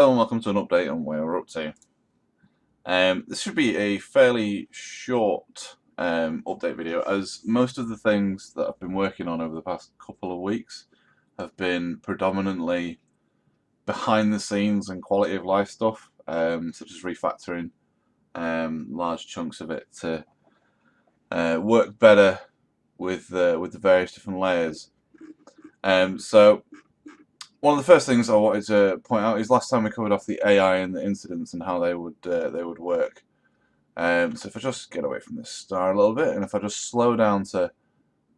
Hello and welcome to an update on where we're up to. This should be a fairly short update video, as most of the things that I've been working on over the past couple of weeks have been predominantly behind the scenes and quality of life stuff, such as refactoring large chunks of it to work better with the various different layers. So one of the first things I wanted to point out is last time we covered off the AI and the incidents and how they would work. So if I just get away from this star a little bit, and if I just slow down to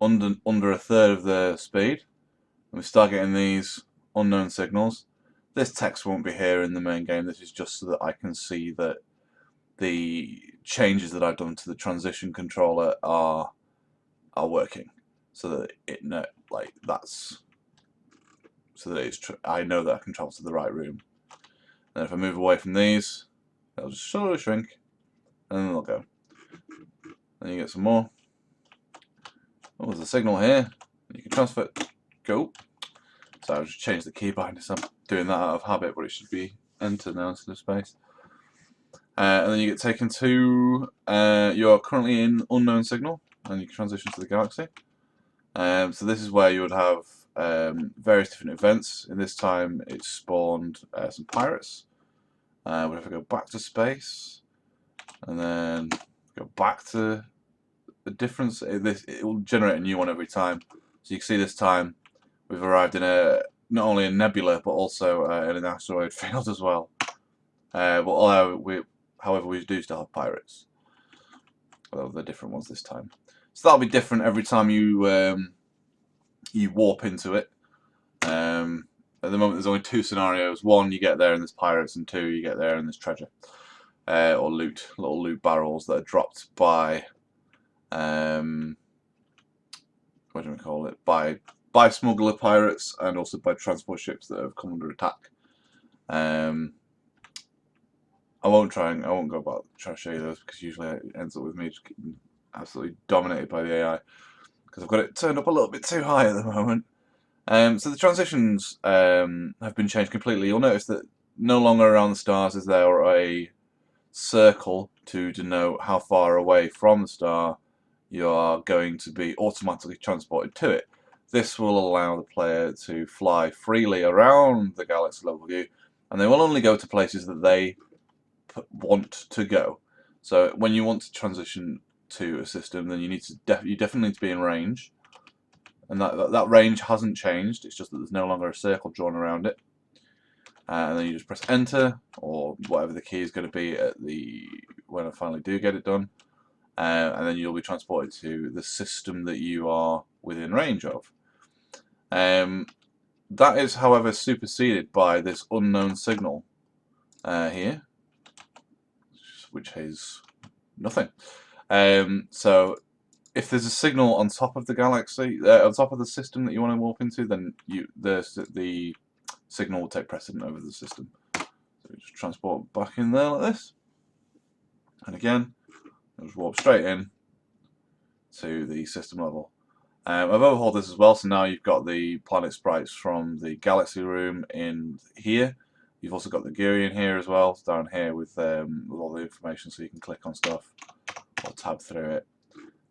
under a third of the speed, and we start getting these unknown signals, this text won't be here in the main game. This is just so that I can see that the changes that I've done to the transition controller are working, so that I know that I can travel to the right room. And if I move away from these, they'll just slowly shrink, and then they'll go. Then you get some more. Oh, there's a signal here. You can transfer it. Go. So I've just changed the keybind, so I'm doing that out of habit, but it should be enter now instead of space. And then you get taken to you're currently in unknown signal, and you can transition to the galaxy. So this is where you would have various different events. In this time, it spawned some pirates. But if I go back to space, and then go back to the difference, it will generate a new one every time. So you can see this time we've arrived in not only a nebula but also in an asteroid field as well. However, we do still have pirates. Although they're different ones this time. So that'll be different every time you warp into it. At the moment, there's only two scenarios. One, you get there and there's pirates, and two, you get there and there's treasure or loot, little loot barrels that are dropped by what do we call it? By smuggler pirates and also by transport ships that have come under attack. I won't go about trying to show you those, because usually it ends up with me just getting absolutely dominated by the AI, because I've got it turned up a little bit too high at the moment. So the transitions have been changed completely. You'll notice that no longer around the stars is there a circle to denote how far away from the star you are going to be automatically transported to it. This will allow the player to fly freely around the galaxy level view, and they will only go to places that they want to go. So when you want to transition to a system, then you definitely need to be in range, and that range hasn't changed. It's just that there's no longer a circle drawn around it. And then you just press enter, or whatever the key is going to be when I finally do get it done, and then you'll be transported to the system that you are within range of. That is, however, superseded by this unknown signal here, which is nothing. So if there's a signal on top of the galaxy, on top of the system that you want to warp into, then the signal will take precedent over the system. So we just transport back in there like this, and again, I'll just warp straight in to the system level. I've overhauled this as well, so now you've got the planet sprites from the galaxy room in here. You've also got the GUI in here as well, down here with all the information, so you can click on stuff or tab through it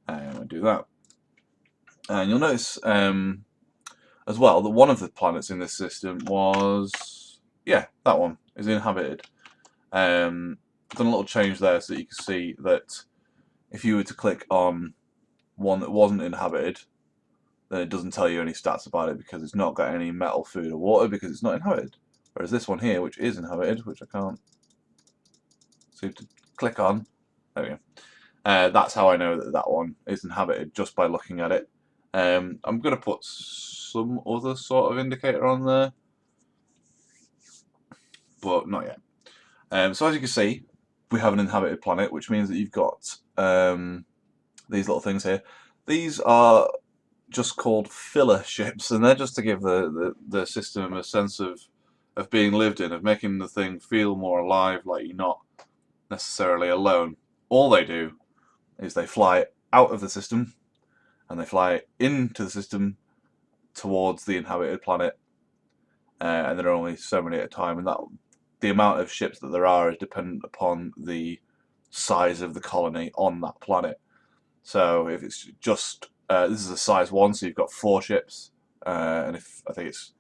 and do that. And you'll notice as well that one of the planets in this system was, yeah, that one is inhabited. Done a little change there so that you can see that if you were to click on one that wasn't inhabited, then it doesn't tell you any stats about it, because it's not got any metal, food or water, because it's not inhabited. Whereas this one here, which is inhabited, which I can't seem to click on, there we go. That's how I know that that one is inhabited, just by looking at it. I'm going to put some other sort of indicator on there, but not yet. So as you can see, we have an inhabited planet, which means that you've got these little things here. These are just called filler ships, and they're just to give the system a sense of being lived in, of making the thing feel more alive, like you're not necessarily alone. All they do is they fly out of the system, and they fly into the system towards the inhabited planet, and there are only so many at a time, and the amount of ships that there are is dependent upon the size of the colony on that planet. So if it's just this is a size 1, so you've got 4 ships, and if I think it's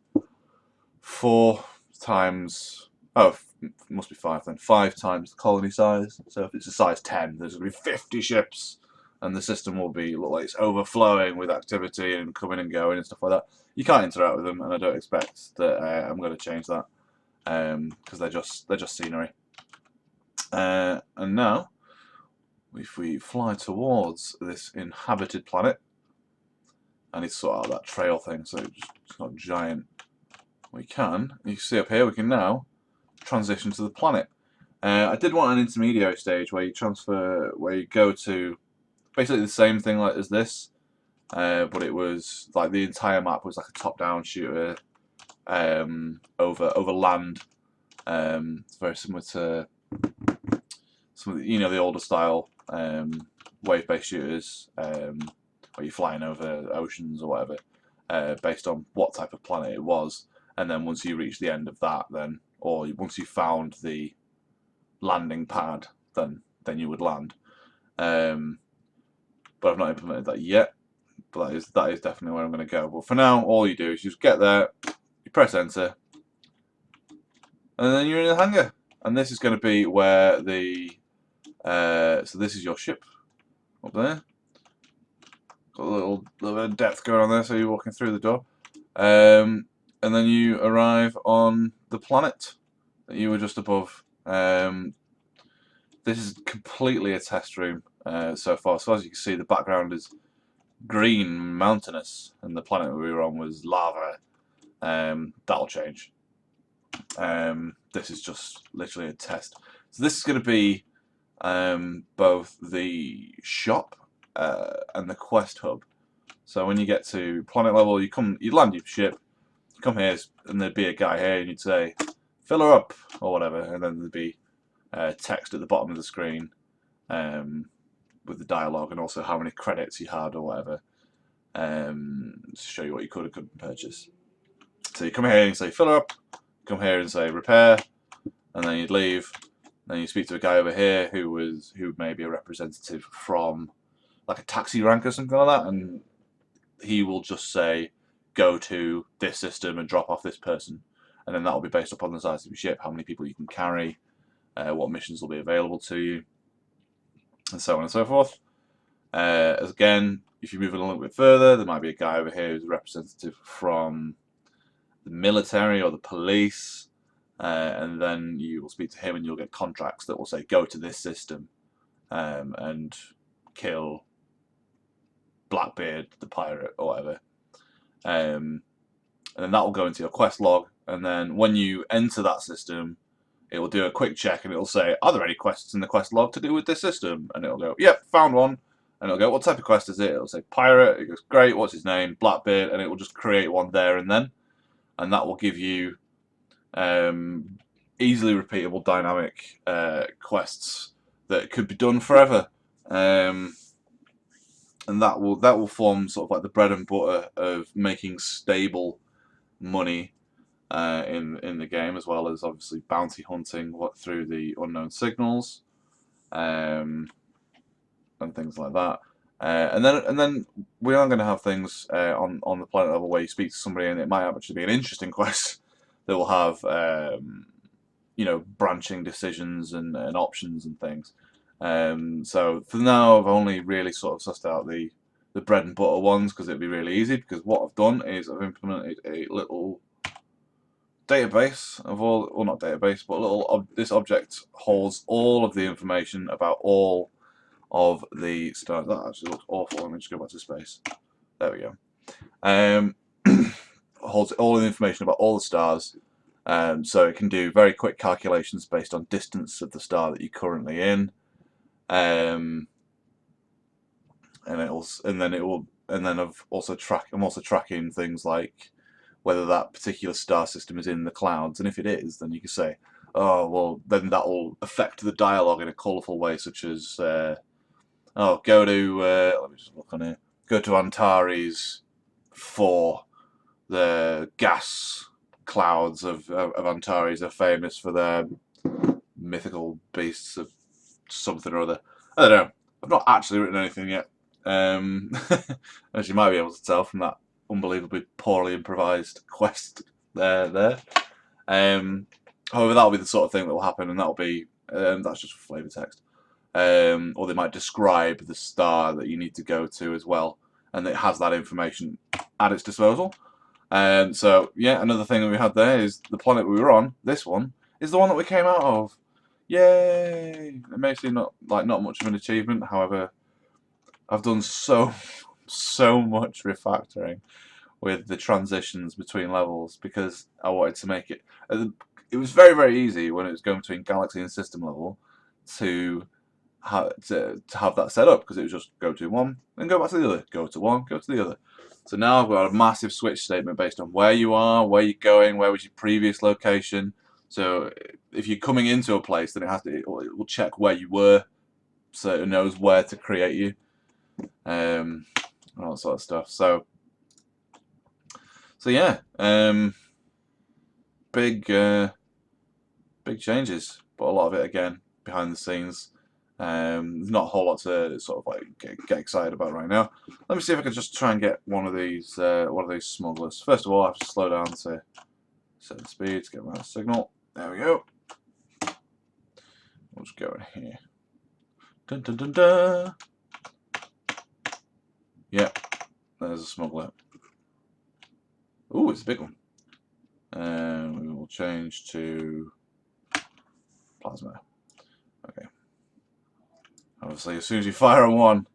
4 times it must be 5 then, 5 times the colony size. So if it's a size 10, there's going to be 50 ships, and the system will be look like it's overflowing with activity and coming and going and stuff like that. You can't interact with them, and I don't expect that I'm going to change that because they're just scenery. And now, if we fly towards this inhabited planet, I need to sort out that trail thing so it's not giant. We can, you can see up here, we can now transition to the planet. I did want an intermediary stage where you go to basically the same thing like as this, but it was like the entire map was like a top-down shooter over land. It's very similar to some of the, the older style wave-based shooters, where you're flying over oceans or whatever, based on what type of planet it was. And then once you reach the end of that, or once you found the landing pad, then you would land. But I've not implemented that yet. But that is definitely where I'm going to go. But for now, all you do is you just get there, you press enter, and then you're in the hangar. And this is going to be where the so this is your ship up there. Got a little bit of depth going on there, so you're walking through the door. And then you arrive on the planet that you were just above. This is completely a test room so far. So as you can see, the background is green, mountainous, and the planet we were on was lava. That'll change. This is just literally a test. So this is going to be both the shop and the quest hub. So when you get to planet level, you land your ship. Come here, and there'd be a guy here, and you'd say, fill her up, or whatever, and then there'd be text at the bottom of the screen with the dialogue and also how many credits you had or whatever, to show you what you could or couldn't purchase. So you come here and you say, fill her up, come here and say, repair, and then you'd leave. Then you speak to a guy over here who may be a representative from like a taxi rank or something like that, and he will just say, go to this system and drop off this person, and then that will be based upon the size of your ship, how many people you can carry, what missions will be available to you, and so on and so forth. Again, if you move it a little bit further, there might be a guy over here who's a representative from the military or the police, and then you will speak to him and you'll get contracts that will say go to this system and kill Blackbeard the pirate or whatever. And then that will go into your quest log, and then when you enter that system, it will do a quick check and it will say, are there any quests in the quest log to do with this system? And it'll go, yep, found one. And it'll go, what type of quest is it? It'll say pirate. It goes, great, what's his name? Blackbeard. And it will just create one there and then, and that will give you easily repeatable dynamic quests that could be done forever. And that will form sort of like the bread and butter of making stable money in the game, as well as obviously bounty hunting through the unknown signals and things like that. And then we are going to have things on the planet level where you speak to somebody, and it might actually be an interesting quest that will have branching decisions and options and things. So for now, I've only really sort of sussed out the bread and butter ones because it'd be really easy. Because what I've done is I've implemented a little database of all, well, not database, but this object holds all of the information about all of the stars. That actually looks awful. Let me just go back to space. There we go. Holds all the information about all the stars. So it can do very quick calculations based on distance of the star that you're currently in. I'm also tracking things like whether that particular star system is in the clouds, and if it is, then you can say, oh well, then that will affect the dialogue in a colourful way, such as go to let me just look on here. Go to Antares for the gas clouds of Antares are famous for their mythical beasts of something or other. I don't know. I've not actually written anything yet. As you might be able to tell from that unbelievably poorly improvised quest there. However, that'll be the sort of thing that will happen, and that'll be that's just flavor text. Or they might describe the star that you need to go to as well, and it has that information at its disposal. So yeah, another thing that we had there is the planet we were on. This one is the one that we came out of. Yay! It may seem not much of an achievement. However, I've done so much refactoring with the transitions between levels because I wanted to make it. It was very easy when it was going between galaxy and system level to have that set up because it was just go to one and go back to the other, go to one, go to the other. So now I've got a massive switch statement based on where you are, where you're going, where was your previous location. So if you're coming into a place, then it will check where you were, so it knows where to create you, and all that sort of stuff. So yeah, big changes, but a lot of it again behind the scenes. There's not a whole lot to sort of like get excited about right now. Let me see if I can just try and get one of these smugglers. First of all, I have to slow down to 7 speed to get my signal. There we go. We'll just go in here. Dun dun dun dun. Yep, there's a smuggler. Ooh, it's a big one. We will change to plasma. Okay. Obviously, as soon as you fire on one,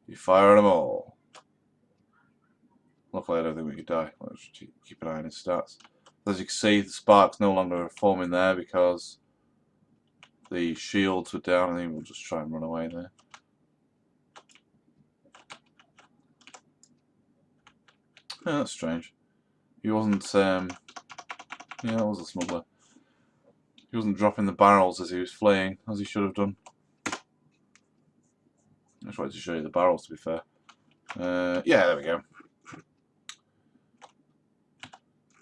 you fire on them all. Luckily, I don't think we could die. Let's keep an eye on his stats. As you can see, the sparks no longer are forming there because the shields were down. I think we'll just try and run away there. Yeah, that's strange. He wasn't. Yeah, that was a smuggler. He wasn't dropping the barrels as he was fleeing, as he should have done. I just wanted to show you the barrels, to be fair. Yeah, there we go.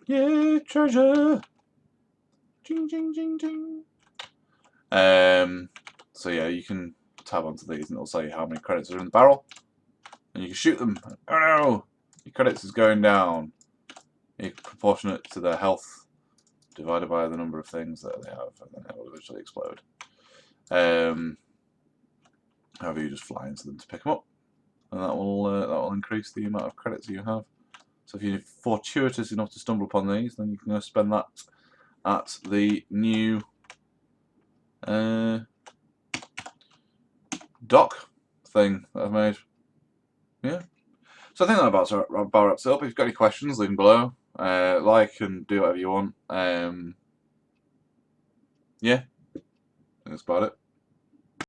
Yeah, treasure. Ching ching ching ching. So yeah, you can tab onto these and it'll say how many credits are in the barrel, and you can shoot them. Oh no, your credits is going down. You're proportionate to their health divided by the number of things that they have, and then it will eventually explode. However, you just fly into them to pick them up, and that will increase the amount of credits you have. So if you're fortuitous enough to stumble upon these, then you can go spend that at the new dock thing that I've made. Yeah. So I think that about wraps it up. If you've got any questions, leave them below. Like and do whatever you want. Yeah. I think that's about it.